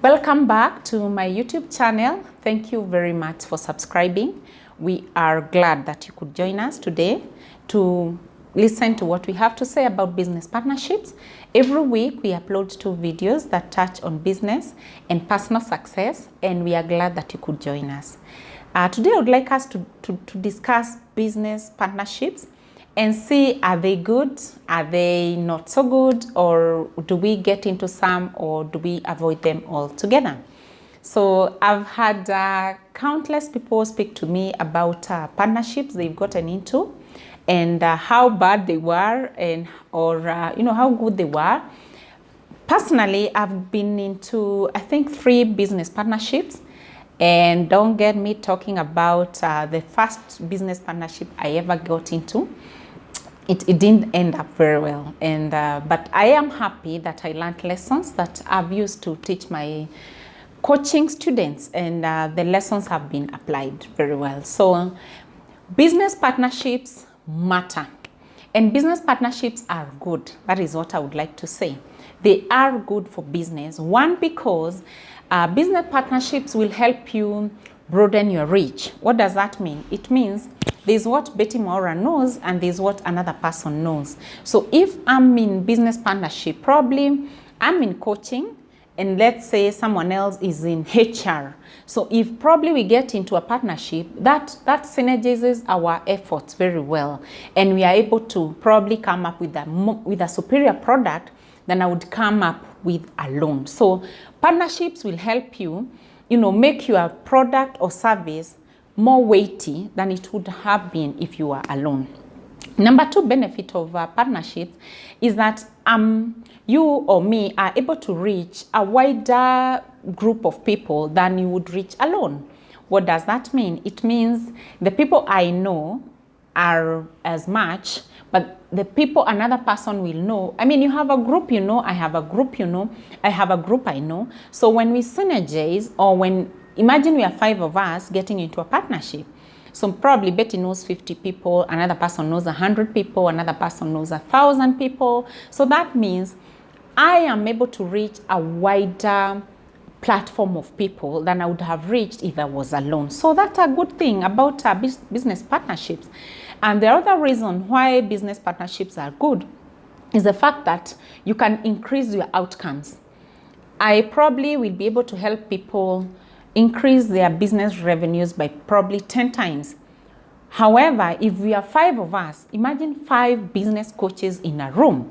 Welcome back to my YouTube channel. Thank you very much for subscribing. We are glad that you could join us today to listen to what we have to say about business partnerships. Every week we upload 2 videos that touch on business and personal success, and we are glad that you could join us. Today I would like us to discuss business partnerships and see, are they good, are they not so good, or do we get into some, or do we avoid them altogether? So I've had countless people speak to me about partnerships they've gotten into and how bad they were, and how good they were. Personally, I've been into, I think, 3 business partnerships. And don't get me talking about the first business partnership I ever got into. It didn't end up very well, and but I am happy that I learned lessons that I've used to teach my coaching students, and the lessons have been applied very well. So business partnerships matter, and business partnerships are good. That is what I would like to say. They are good for business. One, because business partnerships will help you broaden your reach. What does that mean? It means there's what Betty Mora knows and there's what another person knows. So if I'm in business partnership, probably I'm in coaching, and let's say someone else is in HR. So if probably we get into a partnership, that synergizes our efforts very well, and we are able to probably come up with a superior product than I would come up with alone. So partnerships will help you, make your product or service more weighty than it would have been if you were alone. Number 2 benefit of partnerships is that you or me are able to reach a wider group of people than you would reach alone. What does that mean? It means the people I know are as much, but the people another person will know. I mean, you have a group I have a group I have a group I know. So when we synergize, or imagine we are 5 of us getting into a partnership. So probably Betty knows 50 people, another person knows 100 people, another person knows 1,000 people. So that means I am able to reach a wider platform of people than I would have reached if I was alone. So that's a good thing about business partnerships. And the other reason why business partnerships are good is the fact that you can increase your outcomes. I probably will be able to help people increase their business revenues by probably 10 times. However, if we are 5 of us, imagine 5 business coaches in a room.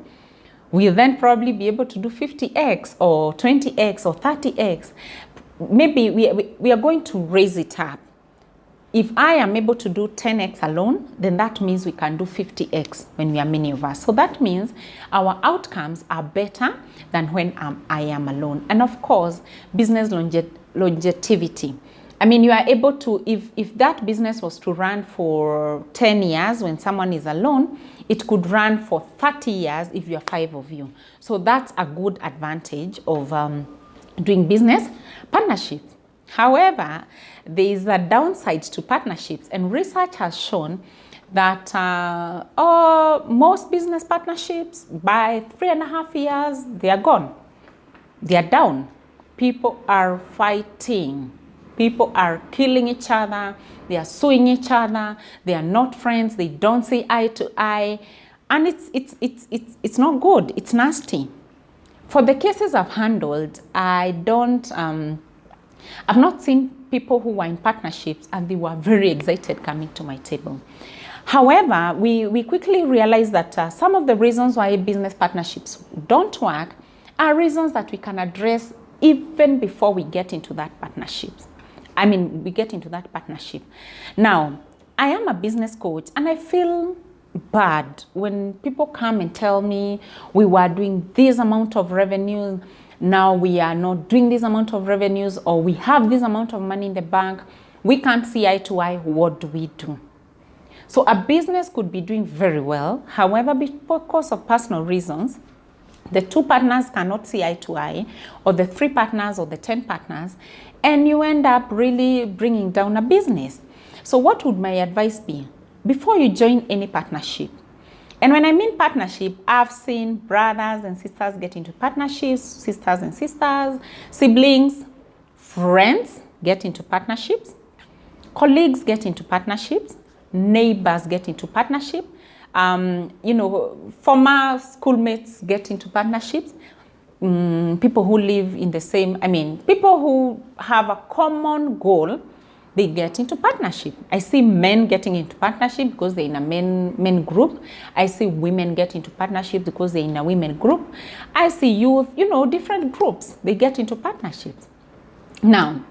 We'll then probably be able to do 50x or 20x or 30x. Maybe we are going to raise it up. If I am able to do 10x alone, then that means we can do 50x when we are many of us. So that means our outcomes are better than when I am alone. And of course, business longevity. I mean, you are able to, if that business was to run for 10 years when someone is alone, it could run for 30 years if you are 5 of you. So that's a good advantage of doing business partnerships. However, there is a downside to partnerships, and research has shown that most business partnerships, by 3.5 years, they are gone. They are down. People are fighting. People are killing each other. They are suing each other. They are not friends. They don't see eye to eye, and it's not good. It's nasty. For the cases I've handled, I've not seen people who were in partnerships and they were very excited coming to my table. However, we quickly realized that some of the reasons why business partnerships don't work are reasons that we can address even before we get into that partnership. Now, I am a business coach, and I feel bad when people come and tell me we were doing this amount of revenue, now we are not doing this amount of revenues, or we have this amount of money in the bank, we can't see eye to eye. What do we do? So a business could be doing very well. However, because of personal reasons, the 2 partners cannot see eye to eye, or the 3 partners or the 10 partners, and you end up really bringing down a business. So what would my advice be? Before you join any partnership, And when I mean partnership, I've seen brothers and sisters get into partnerships, sisters and sisters, siblings, friends get into partnerships, colleagues get into partnerships, neighbors get into partnership, former schoolmates get into partnerships, people who live in the same, people who have a common goal, they get into partnership. I see men getting into partnership because they're in a men group. I see women get into partnership because they're in a women group. I see youth, different groups, they get into partnerships. Now,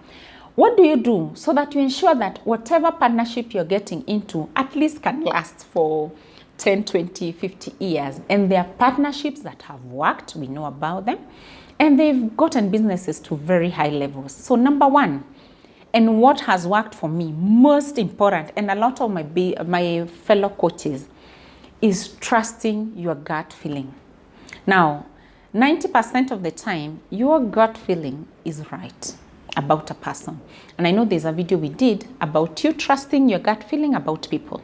what do you do so that you ensure that whatever partnership you're getting into at least can last for 10, 20, 50 years? And there are partnerships that have worked, we know about them, and they've gotten businesses to very high levels. So number one, and what has worked for me, most important, and a lot of my fellow coaches, is trusting your gut feeling. Now, 90% of the time, your gut feeling is right about a person. And I know there's a video we did about you trusting your gut feeling about people.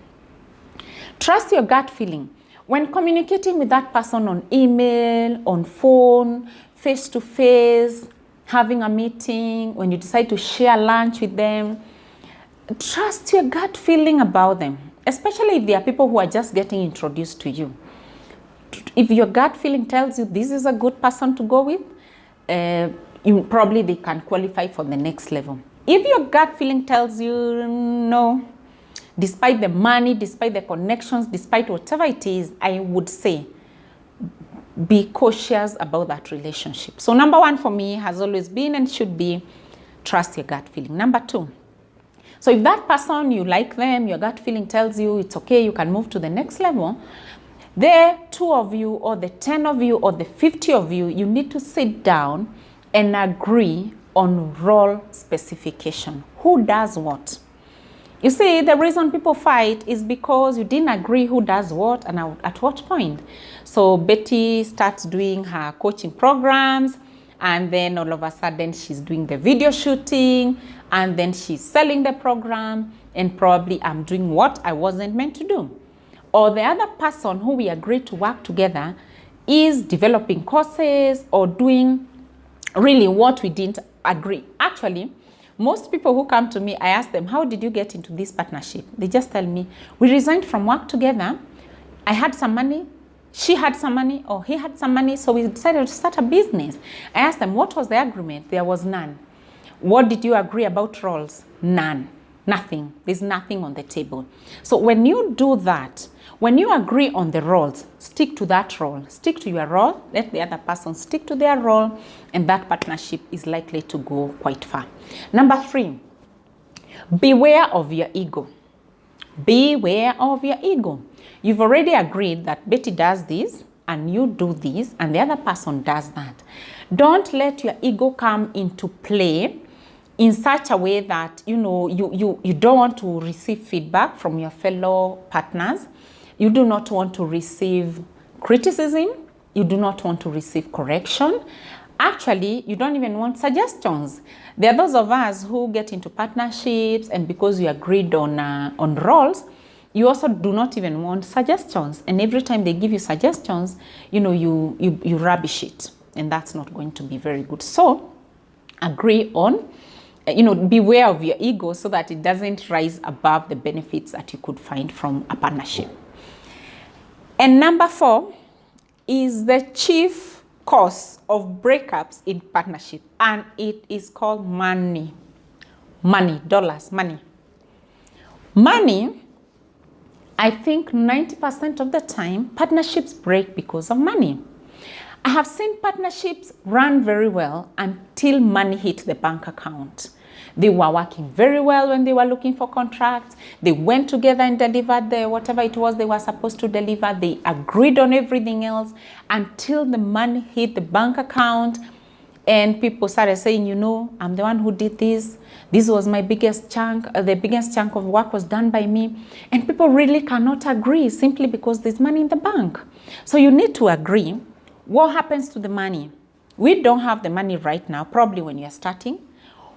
Trust your gut feeling. When communicating with that person on email, on phone, face-to-face, having a meeting, when you decide to share lunch with them, trust your gut feeling about them, especially if there are people who are just getting introduced to you. If your gut feeling tells you this is a good person to go with, probably they can qualify for the next level. If your gut feeling tells you no, despite the money, despite the connections, despite whatever it is, I would say be cautious about that relationship. So number one for me has always been and should be trust your gut feeling. Number two, so if that person, you like them, your gut feeling tells you it's okay, you can move to the next level, the 2 of you or the 10 of you or the 50 of you, you need to sit down and agree on role specification. Who does what? You see, the reason people fight is because you didn't agree who does what and at what point. So Betty starts doing her coaching programs, and then all of a sudden she's doing the video shooting, and then she's selling the program, and probably I'm doing what I wasn't meant to do. Or the other person who we agreed to work together is developing courses or doing really what we didn't agree. Actually, most people who come to me, I ask them, how did you get into this partnership? They just tell me, we resigned from work together. I had some money, she had some money, or he had some money, so we decided to start a business. I asked them, what was the agreement? There was none. What did you agree about roles? None. Nothing. There's nothing on the table. So when you do that, when you agree on the roles, stick to that role. Stick to your role, let the other person stick to their role, and that partnership is likely to go quite far. Number 3, beware of your ego. Beware of your ego. You've already agreed that Betty does this, and you do this, and the other person does that. Don't let your ego come into play in such a way that, you don't want to receive feedback from your fellow partners. You do not want to receive criticism. You do not want to receive correction. Actually, you don't even want suggestions. There are those of us who get into partnerships, and because you agreed on roles, you also do not even want suggestions. And every time they give you suggestions, you rubbish it. And that's not going to be very good. So agree on, beware of your ego so that it doesn't rise above the benefits that you could find from a partnership. And number 4 is the chief cause of breakups in partnership, and it is called money. Money, dollars, money. Money, I think 90% of the time, partnerships break because of money. I have seen partnerships run very well until money hit the bank account. They were working very well when they were looking for contracts. They went together and delivered whatever it was they were supposed to deliver. They agreed on everything else until the money hit the bank account, and people started saying, I'm the one who did this. This was my biggest chunk. The biggest chunk of work was done by me. And people really cannot agree simply because there's money in the bank. So you need to agree. What happens to the money? We don't have the money right now, probably when you're starting.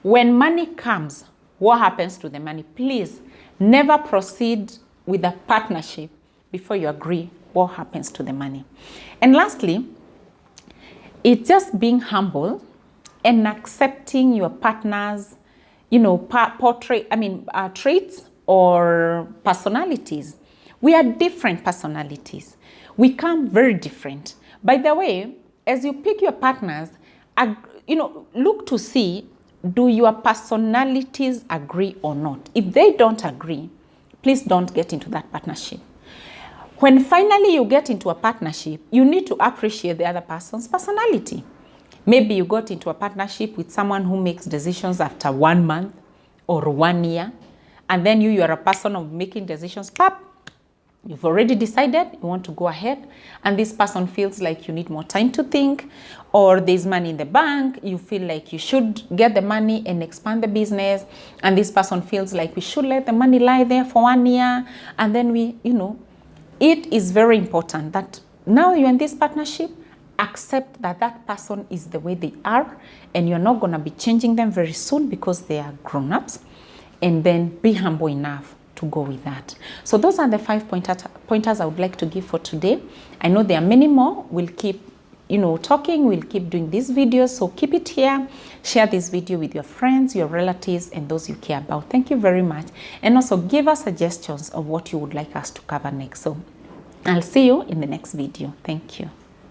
When money comes, what happens to the money? Please never proceed with a partnership before you agree what happens to the money. And lastly, it's just being humble and accepting your partner's, traits or personalities. We are different personalities. We come very different. By the way, as you pick your partners, look to see, do your personalities agree or not? If they don't agree, please don't get into that partnership. When finally you get into a partnership, you need to appreciate the other person's personality. Maybe you got into a partnership with someone who makes decisions after 1 month or 1 year, and then you are a person of making decisions. You've already decided you want to go ahead, and this person feels like you need more time to think, or there's money in the bank, you feel like you should get the money and expand the business, and this person feels like we should let the money lie there for 1 year, and then it is very important that now you're in this partnership, accept that that person is the way they are, and you're not going to be changing them very soon because they are grown-ups, and then be humble enough to go with that. So those are the 5 pointers I would like to give for today. I know there are many more. We'll keep talking, we'll keep doing these videos, so keep it here. Share this video with your friends, your relatives, and those you care about. Thank you very much. And also give us suggestions of what you would like us to cover next. So I'll see you in the next video. Thank you.